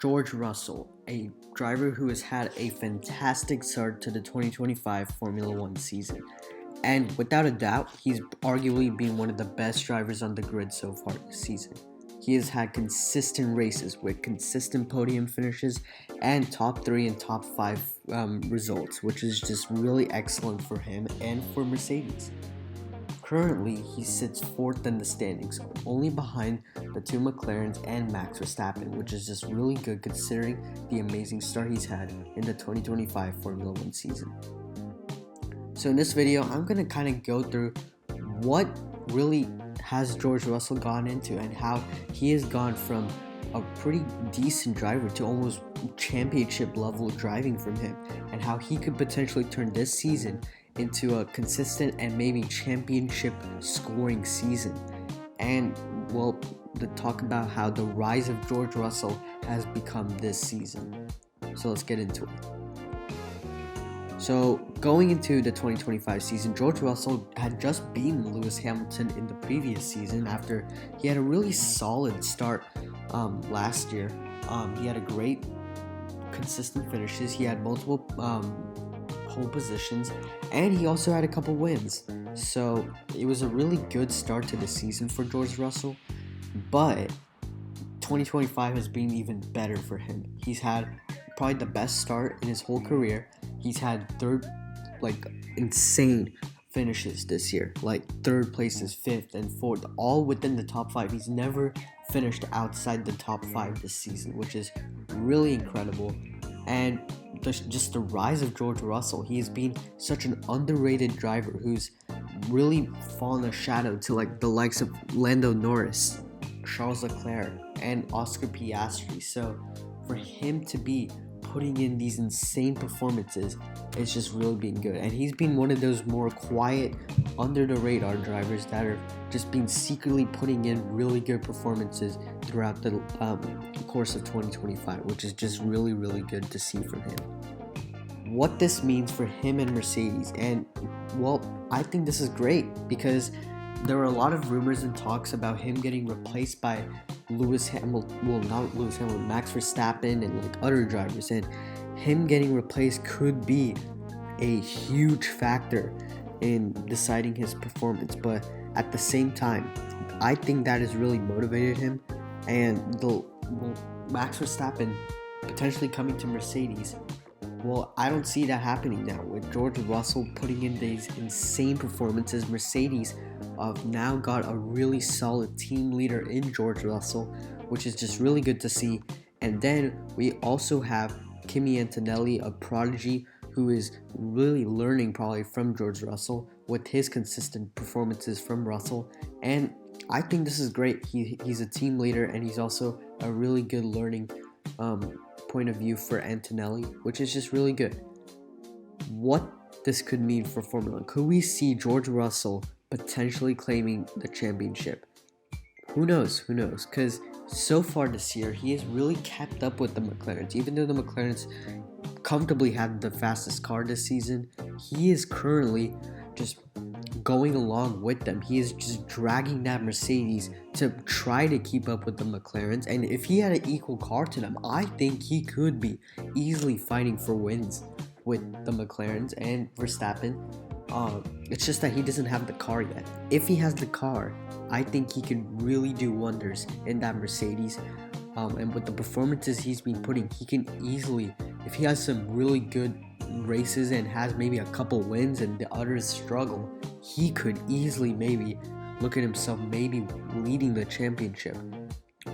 George Russell, a driver who has had a fantastic start to the 2025 Formula One season. And without a doubt, he's arguably been one of the best drivers on the grid so far this season. He has had consistent races with consistent podium finishes and top 3 and top 5 results, which is just really excellent for him and for Mercedes. Currently, he sits fourth in the standings, only behind the two McLarens and Max Verstappen, which is just really good considering the amazing start he's had in the 2025 Formula One season. So in this video, I'm going to kind of go through what really has George Russell gone into and how he has gone from a pretty decent driver to almost championship level driving from him, and how he could potentially turn this season into a consistent and maybe championship scoring season. And we'll talk about how the rise of George Russell has become this season. So let's get into it. So going into the 2025 season, George Russell had just beaten Lewis Hamilton in the previous season after he had a really solid start last year. He had a great consistent finishes. He had multiple pole positions, and he also had a couple wins. So it was a really good start to the season for George Russell, but 2025 has been even better for him. He's had probably the best start in his whole career. He's had insane finishes this year, like third places, fifth and fourth, all within the top 5. He's never finished outside the top 5 this season, which is really incredible. And just the rise of George Russell, he has been such an underrated driver who's really fallen a shadow to the likes of Lando Norris, Charles Leclerc, and Oscar Piastri. So for him to be putting in these insane performances, it's just really been good. And he's been one of those more quiet, under the radar drivers that are just been secretly putting in really good performances throughout the course of 2025, which is just really, really good to see from him. What this means for him and Mercedes, and well, I think this is great because there were a lot of rumors and talks about him getting replaced by Max Verstappen and other drivers, and him getting replaced could be a huge factor in deciding his performance. But at the same time, I think that has really motivated him, and Max Verstappen potentially coming to Mercedes. Well, I don't see that happening now. With George Russell putting in these insane performances, Mercedes have now got a really solid team leader in George Russell, which is just really good to see. And then we also have Kimi Antonelli, a prodigy who is really learning probably from George Russell with his consistent performances from Russell. And I think this is great. He's a team leader, and he's also a really good learning point of view for Antonelli, which is just really good. What this could mean for Formula One? Could we see George Russell potentially claiming the championship? Who knows? Because so far this year, he has really kept up with the McLarens. Even though the McLarens comfortably had the fastest car this season, he is currently just going along with them. He is just dragging that Mercedes to try to keep up with the McLarens. And if he had an equal car to them, I think he could be easily fighting for wins with the McLarens and Verstappen. It's just that he doesn't have the car yet. If he has the car, I think he can really do wonders in that Mercedes. And with the performances he's been putting, he can easily, if he has some really good races and has maybe a couple wins and the others struggle, he could easily maybe look at himself maybe leading the championship.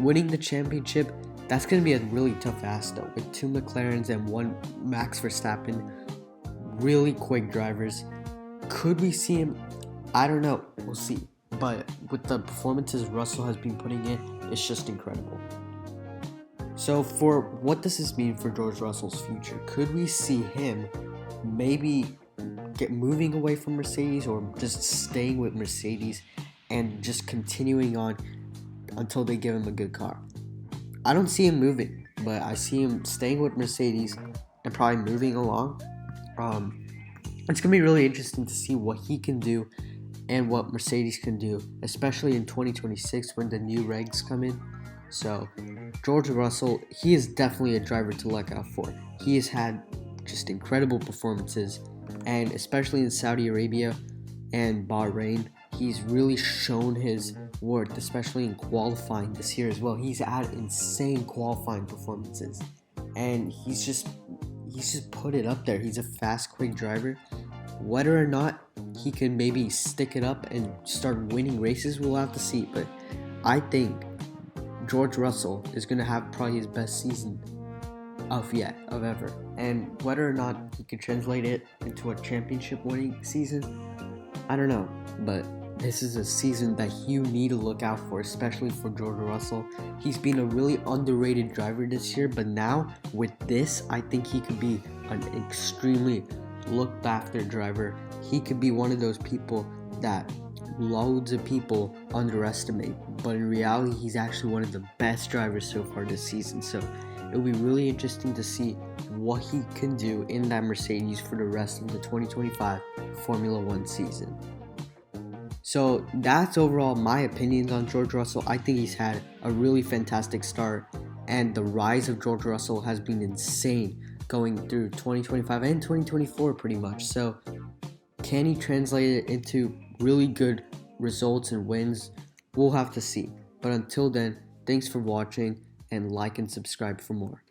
Winning the championship, that's going to be a really tough ask though, with two McLarens and one Max Verstappen, really quick drivers. Could we see him? I don't know. We'll see. But with the performances Russell has been putting in, it's just incredible. So for what does this mean for George Russell's future? Could we see him maybe get moving away from Mercedes, or just staying with Mercedes and just continuing on until they give him a good car? I don't see him moving, but I see him staying with Mercedes and probably moving along. It's going to be really interesting to see what he can do and what Mercedes can do, especially in 2026 when the new regs come in. So, George Russell, he is definitely a driver to look out for. He has had just incredible performances, and especially in Saudi Arabia and Bahrain, he's really shown his worth, especially in qualifying this year as well. He's had insane qualifying performances, and he's just put it up there. He's a fast, quick driver. Whether or not he can maybe stick it up and start winning races, we'll have to see. But I think George Russell is going to have probably his best season of ever. And whether or not he can translate it into a championship winning season, I don't know. But this is a season that you need to look out for, especially for George Russell. He's been a really underrated driver this year, but now with this, I think he could be an extremely looked after driver. He could be one of those people that loads of people underestimate, but in reality, he's actually one of the best drivers so far this season. So it'll be really interesting to see what he can do in that Mercedes for the rest of the 2025 Formula One season. So that's overall my opinions on George Russell. I think he's had a really fantastic start, and the rise of George Russell has been insane going through 2025 and 2024 pretty much. So can he translate it into really good results and wins? We'll have to see. But until then, thanks for watching, and like and subscribe for more.